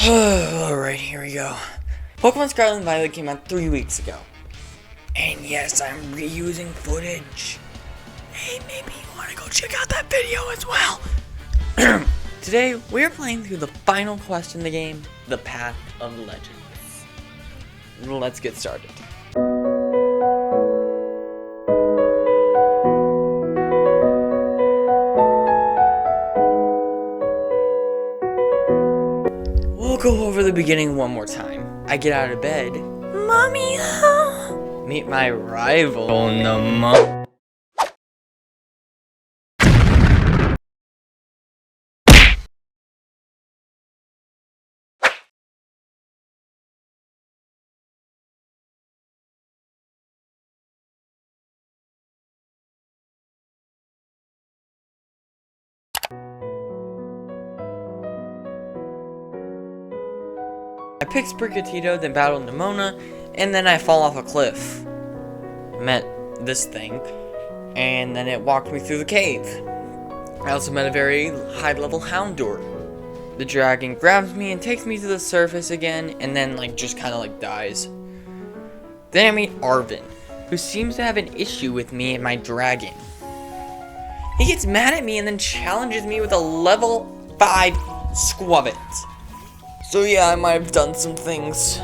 Alright, here we go. Pokemon Scarlet and Violet came out 3 weeks ago. And yes, I'm reusing footage. Hey, maybe you want to go check out that video as well. Today, we're playing through the final quest in the game, the Path of Legends. Let's get started. We'll go over the beginning one more time. I get out of bed. Mommy, meet my rival. Oh no, I pick Sprigatito, then battle Nemona, and then I fall off a cliff. Met this thing, and then it walked me through the cave. I also met a very high-level Houndour. The dragon grabs me and takes me to the surface again, and then just kind of dies. Then I meet Arven, who seems to have an issue with me and my dragon. He gets mad at me and then challenges me with a level 5 Squabbit. So yeah, I might have done some things.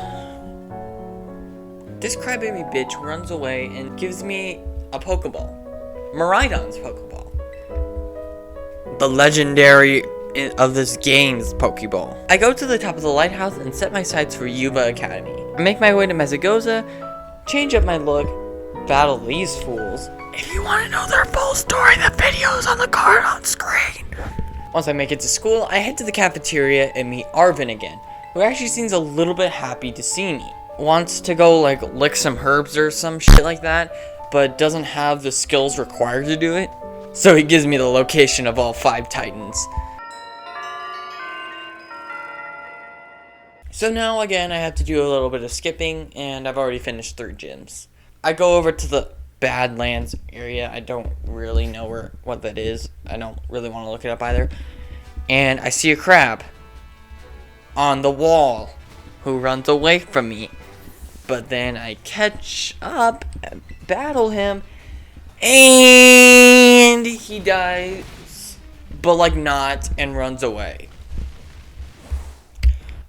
This crybaby bitch runs away and gives me a Pokeball. Miraidon's Pokeball. The legendary of this game's Pokeball. I go to the top of the lighthouse and set my sights for Yuba Academy. I make my way to Mesagoza, change up my look, battle these fools. If you want to know their full story, the video's on the card on screen. Once I make it to school, I head to the cafeteria and meet Arven again, who actually seems a little bit happy to see me. Wants to go lick some herbs or some shit like that, but doesn't have the skills required to do it. So he gives me the location of all 5 Titans. So now again I have to do a little bit of skipping, and I've already finished 3 gyms. I go over to the Badlands area. I don't really know what that is. I don't really want to look it up either. And I see a crab on the wall who runs away from me. But then I catch up, battle him, and he dies, but not, and runs away.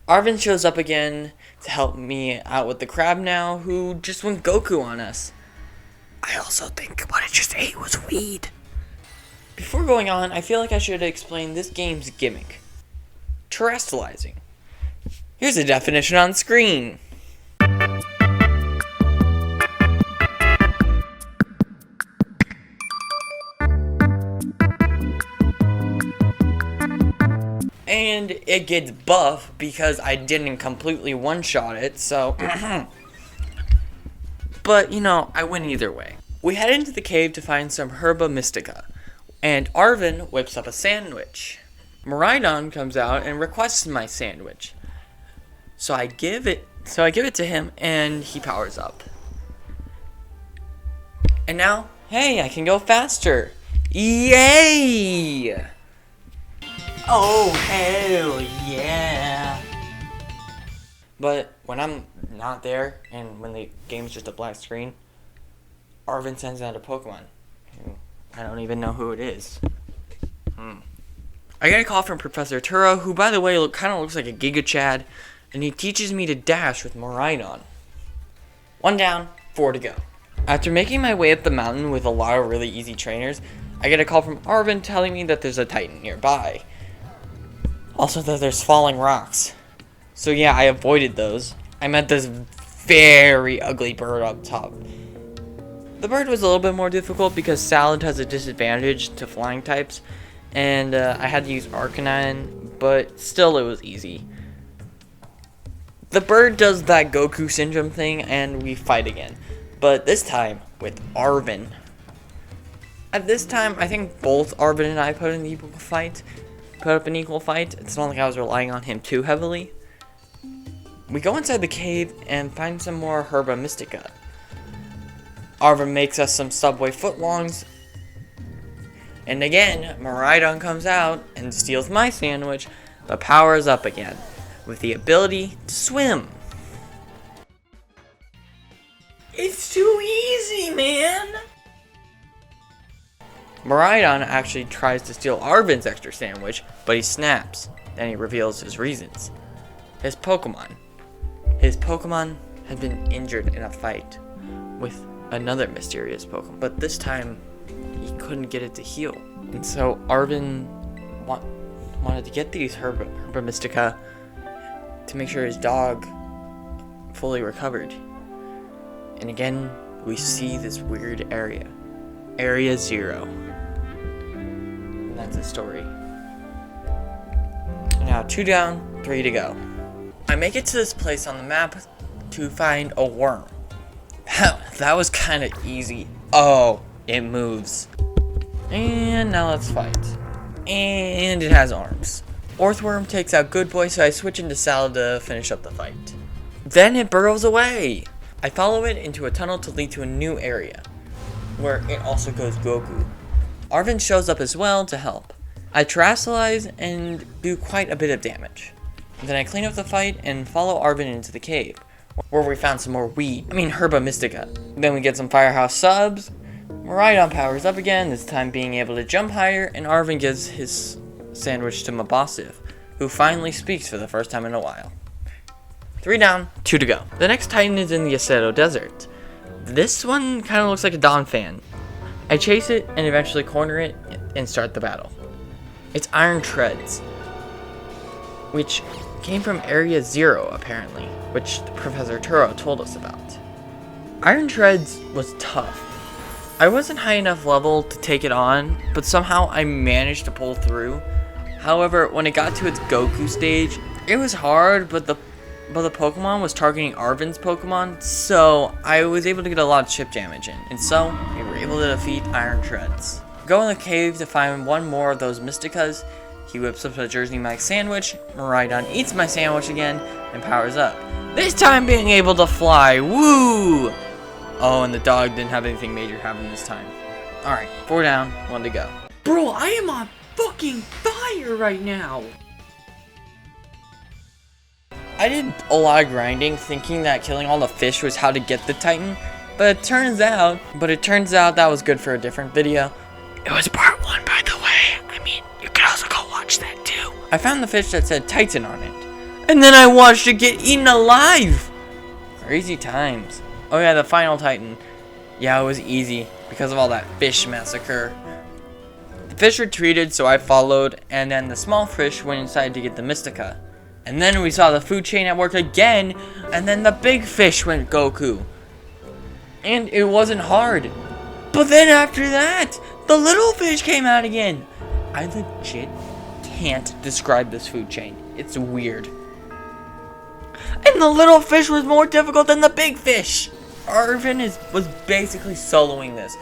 Arven shows up again to help me out with the crab now, who just went Goku on us. I also think what it just ate was weed. Before going on, I feel like I should explain this game's gimmick. Terrestrializing. Here's a definition on screen. And it gets buff because I didn't completely one-shot it, so... But, I win either way. We head into the cave to find some Herba Mystica, and Arven whips up a sandwich. Miraidon comes out and requests my sandwich. So I give it to him, and he powers up. And now, hey, I can go faster. Yay! Oh, hell yeah! But when I'm not there, and when the game's just a black screen, Arven sends out a Pokemon. I don't even know who it is. I get a call from Professor Turo, who, by the way, kind of looks like a Giga Chad, and he teaches me to dash with Miraidon. 1 down, 4 to go. After making my way up the mountain with a lot of really easy trainers, I get a call from Arven telling me that there's a Titan nearby. Also that there's falling rocks. So yeah, I avoided those. I met this very ugly bird up top. The bird was a little bit more difficult because Salad has a disadvantage to flying types, and I had to use Arcanine, but still it was easy. The bird does that Goku syndrome thing, and we fight again, but this time with Arven. At this time, I think both Arven and I put up an equal fight. It's not like I was relying on him too heavily. We go inside the cave and find some more Herba Mystica. Arven makes us some Subway footlongs. And again, Miraidon comes out and steals my sandwich, but powers up again. with the ability to swim. It's too easy, man! Miraidon actually tries to steal Arven's extra sandwich, but he snaps. Then he reveals his reasons. His Pokemon had been injured in a fight with another mysterious Pokemon, but this time he couldn't get it to heal. And so Arven wanted to get these Herba Mystica to make sure his dog fully recovered. And again, we see this weird area. Area 0. And that's the story. Now 2 down, 3 to go. I make it to this place on the map to find a worm. That was kind of easy. Oh, it moves. And now let's fight. And it has arms. Orthworm takes out Good Boy, so I switch into Salad to finish up the fight. Then it burrows away. I follow it into a tunnel to lead to a new area, where it also goes Goku. Arven shows up as well to help. I terrasilize and do quite a bit of damage. Then I clean up the fight and follow Arven into the cave, where we found some more Herba Mystica. Then we get some Firehouse subs. Miraidon powers up again, this time being able to jump higher, and Arven gives his sandwich to Mabasiv, who finally speaks for the first time in a while. 3 down, 2 to go. The next Titan is in the Aceto Desert. This one kind of looks like a Donphan. I chase it and eventually corner it and start the battle. It's Iron Treads, which came from Area 0 apparently, which Professor Turo told us about. Iron Treads was tough. I wasn't high enough level to take it on, but somehow I managed to pull through. However, when it got to its Goku stage, it was hard, but the Pokemon was targeting Arven's Pokemon, so I was able to get a lot of chip damage in, and so we were able to defeat Iron Treads. Go in the cave to find one more of those Mysticas. He whips up a Jersey Mike sandwich, Miraidon eats my sandwich again, and powers up. This time being able to fly, woo! Oh, and the dog didn't have anything major happen this time. Alright, 4 down, 1 to go. Bro, I am on fucking fire right now! I did a lot of grinding thinking that killing all the fish was how to get the Titan, but it turns out that was good for a different video. It was part 1, by the way. I mean, you can also go watch that too. I found the fish that said Titan on it, and then I watched it get eaten alive! Crazy times. Oh yeah, the final Titan. Yeah, it was easy because of all that fish massacre. The fish retreated, so I followed, and then the small fish went inside to get the Mystica. And then we saw the food chain at work again, and then the big fish went Goku. And it wasn't hard. But then after that, the little fish came out again. I legit can't describe this food chain. It's weird. And the little fish was more difficult than the big fish. Arven was basically soloing this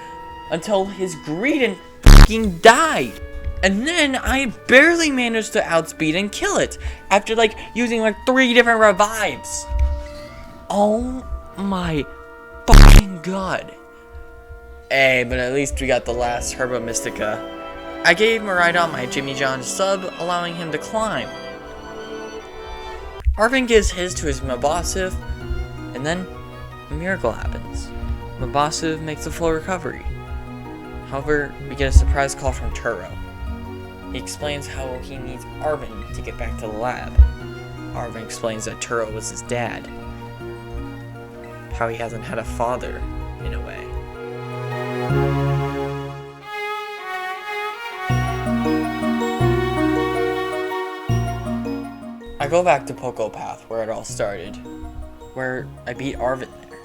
until his Greedent fucking died. And then I barely managed to outspeed and kill it after using 3 different revives. Oh my fucking god. Hey, but at least we got the last Herba Mystica. I gave Miraidon my Jimmy John sub, allowing him to climb. Arven gives his to his Mabasiv, and then a miracle happens. Mabasiv makes a full recovery. However, we get a surprise call from Turo. He explains how he needs Arven to get back to the lab. Arven explains that Turo was his dad. How he hasn't had a father, in a way. I go back to Poco Path, where it all started. Where I beat Arven there.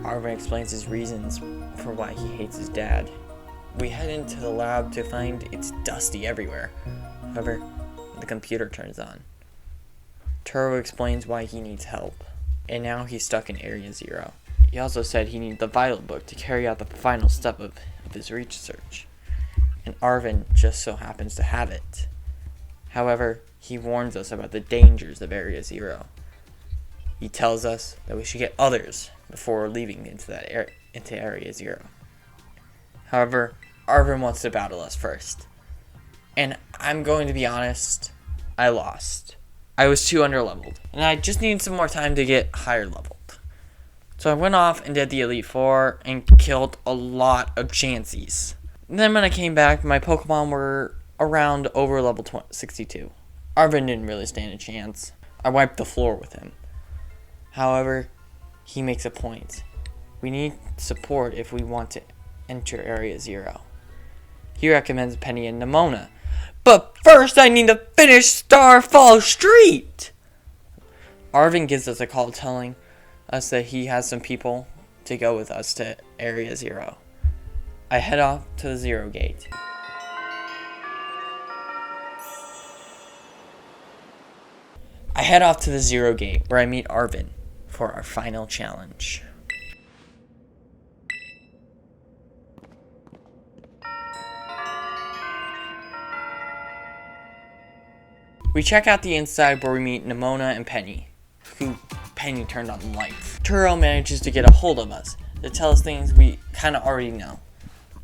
Arven explains his reasons for why he hates his dad. We head into the lab to find it's dusty everywhere. However, the computer turns on. Turo explains why he needs help, and now he's stuck in Area 0. He also said he needs the Vital Book to carry out the final step of his research, and Arven just so happens to have it. However, he warns us about the dangers of Area 0. He tells us that we should get others before leaving into Area 0. However, Arven wants to battle us first. And I'm going to be honest, I lost. I was too underleveled, and I just needed some more time to get higher leveled. So I went off and did the Elite Four and killed a lot of Chanseys. Then when I came back, my Pokemon were around over level 62. Arven didn't really stand a chance. I wiped the floor with him. However, he makes a point. We need support if we want to enter Area 0. He recommends Penny and Nemona. But first I need to finish Starfall Street! Arven gives us a call telling us that he has some people to go with us to Area 0. I head off to the 0 gate. Where I meet Arven for our final challenge. We check out the inside where we meet Nemona and Penny, who Penny turned on the lights. Turo manages to get a hold of us to tell us things we kind of already know.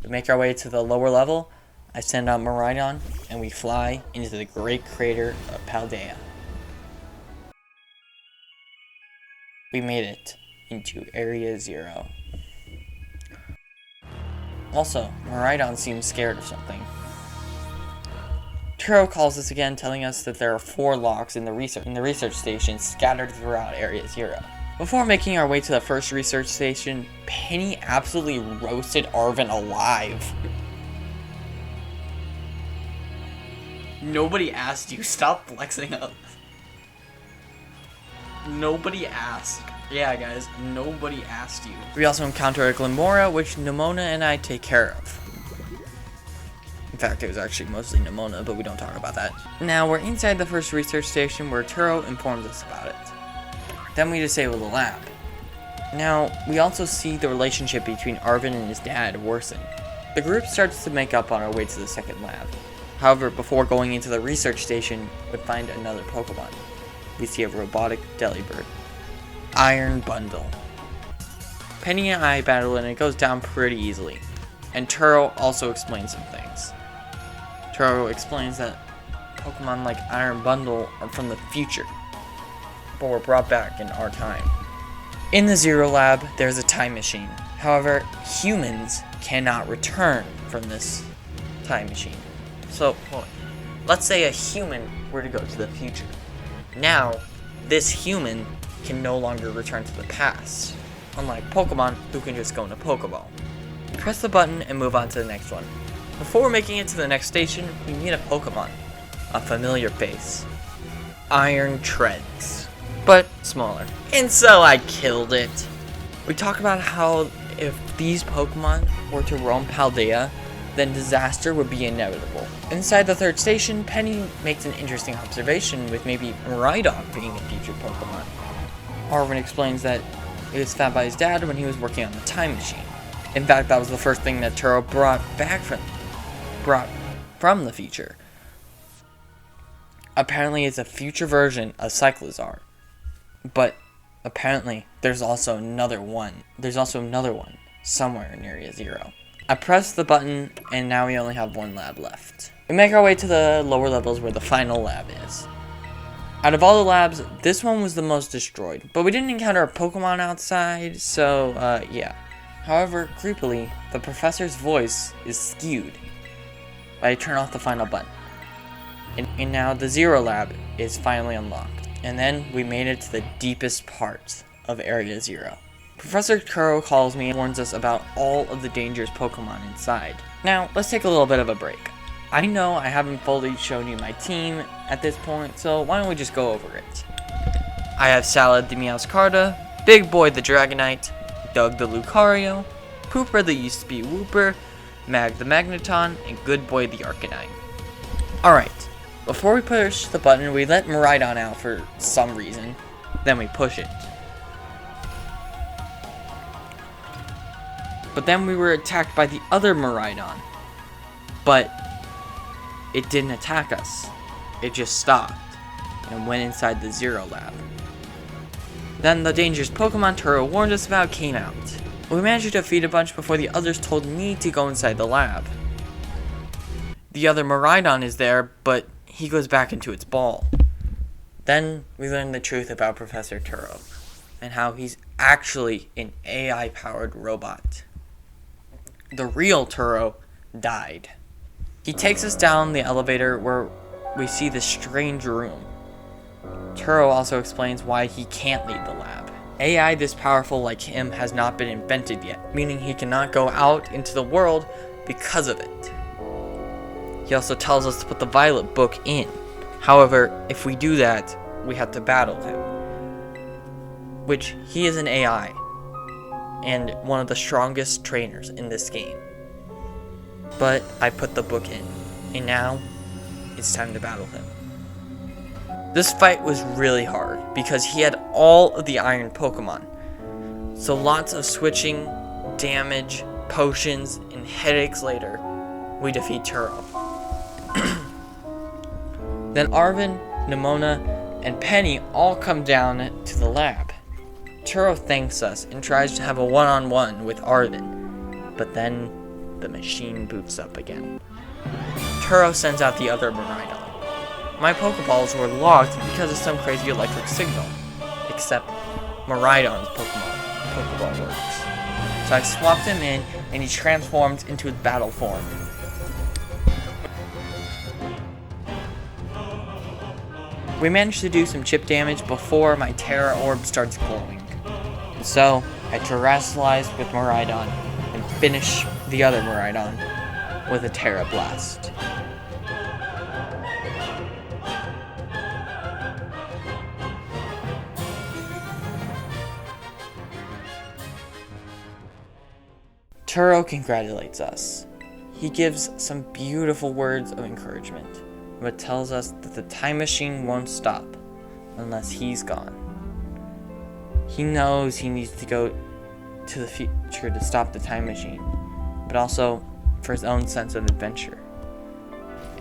We make our way to the lower level. I send out Miraidon, and we fly into the great crater of Paldea. We made it into Area 0. Also, Miraidon seems scared of something. Turo calls us again, telling us that there are 4 locks in the research station scattered throughout Area 0. Before making our way to the first research station, Penny absolutely roasted Arven alive. Nobody asked you. Stop flexing up. Nobody asked. Yeah, guys, nobody asked you. We also encounter a Glimmora, which Nemona and I take care of. In fact, it was actually mostly Nemona, but we don't talk about that. Now, we're inside the first research station where Turo informs us about it. Then we disable the lab. Now, we also see the relationship between Arven and his dad worsen. The group starts to make up on our way to the second lab. However, before going into the research station, we find another Pokemon. We see a robotic Delibird. Iron Bundle. Penny and I battle and it goes down pretty easily. And Turo also explains some things. Turo explains that Pokemon like Iron Bundle are from the future, but were brought back in our time. In the 0 lab, there's a time machine. However, humans cannot return from this time machine. So, let's say a human were to go to the future. Now, this human can no longer return to the past, unlike Pokemon, who can just go in a Pokeball. Press the button and move on to the next one. Before making it to the next station, we meet a Pokemon, a familiar face. Iron Treads, but smaller. And so I killed it. We talk about how if these Pokemon were to roam Paldea, then disaster would be inevitable. Inside the third station, Penny makes an interesting observation with maybe Miraidon being a future Pokemon. Arven explains that it was found by his dad when he was working on the time machine. In fact, that was the first thing that Turo brought from the future. Apparently, it's a future version of Cyclizar. But apparently, there's also another one. Somewhere in Area 0. I press the button, and now we only have 1 lab left. We make our way to the lower levels where the final lab is. Out of all the labs, this one was the most destroyed. But we didn't encounter a Pokemon outside, so yeah. However, creepily, the professor's voice is skewed. But I turn off the final button. And now the 0 lab is finally unlocked. And then we made it to the deepest part of Area 0. Professor Turo calls me and warns us about all of the dangerous Pokemon inside. Now, let's take a little bit of a break. I know I haven't fully shown you my team at this point, so why don't we just go over it. I have Salad the Meowscarda, Big Boy the Dragonite, Doug the Lucario, Pooper the used to be Wooper, Mag the Magneton, and Good Boy the Arcanine. Alright, before we push the button, we let Miraidon out for some reason, then we push it. But then we were attacked by the other Miraidon. But it didn't attack us. It just stopped and went inside the 0 lab. Then the dangerous Pokemon Turo warned us about came out. We managed to defeat a bunch before the others told me to go inside the lab. The other Miraidon is there, but he goes back into its ball. Then we learn the truth about Professor Turo and how he's actually an AI-powered robot. The real Turo died. He takes us down the elevator where we see this strange room. Turo also explains why he can't lead the lab. AI this powerful like him has not been invented yet, meaning he cannot go out into the world because of it. He also tells us to put the Violet Book in. However, if we do that, we have to battle him. Which, he is an AI, and one of the strongest trainers in this game. But I put the book in, and now it's time to battle him. This fight was really hard, because he had all of the iron Pokemon. So lots of switching, damage, potions, and headaches later, we defeat Turo. Then Arven, Nimona, and Penny all come down to the lab. Turo thanks us and tries to have a one-on-one with Arven, but then the machine boots up again. Turo sends out the other Miraidon. My Pokeballs were locked because of some crazy electric signal, except Miraidon's Pokeball works. So I swapped him in and he transformed into his battle form. We managed to do some chip damage before my Terra Orb starts glowing. So, I terrestrialized with Miraidon and finish the other Miraidon with a Terra Blast. Turo congratulates us. He gives some beautiful words of encouragement, but tells us that the time machine won't stop unless he's gone. He knows he needs to go to the future to stop the time machine, but also for his own sense of adventure.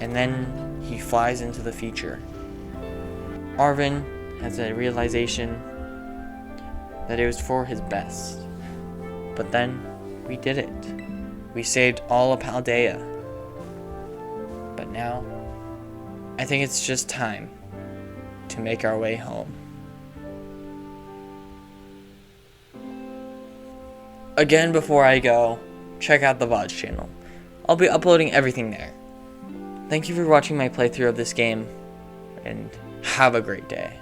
And then he flies into the future. Arven has a realization that it was for his best. But then we did it. We saved all of Paldea. But now, I think it's just time to make our way home. Again, before I go, check out the VODs channel. I'll be uploading everything there. Thank you for watching my playthrough of this game, and have a great day.